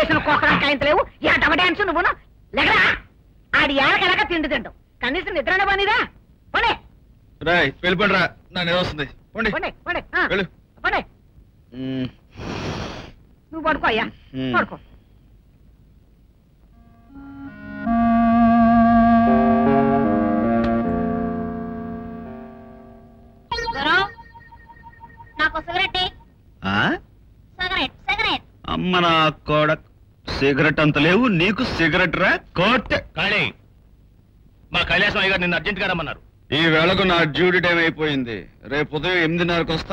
వేసిన కొక్కడాకాయంత లేవు ఎటవ డాన్స్ నువ్వును లెగరా ఆడి ఏళ్ళకెళ్ళక తిండి తింటావు కనీసం నిద్రనే పనిదా పోనే రాయ్ వెళ్ళిపోండిరా నా నిద్ర వస్తుంది పోండి పోండి పోండి వెళ్ళు పోండి నువ్వు పడుకో అయ్యా పడుకో నాకు సిగరెట్ సిగరెట్ సిగరెట్ అమ్మ నా కోడక్ సిగరెట్ అంత లేవు నీకు సిగరెట్ రా కోట్ కానీ మా కైలాసం అయ్య గారు నిన్ను అర్జెంట్ గా రమ్మన్నారు. ఈ వేళకు నా డ్యూటీ టైం అయిపోయింది. రేపు ఉదయం 8:30కి వస్తా.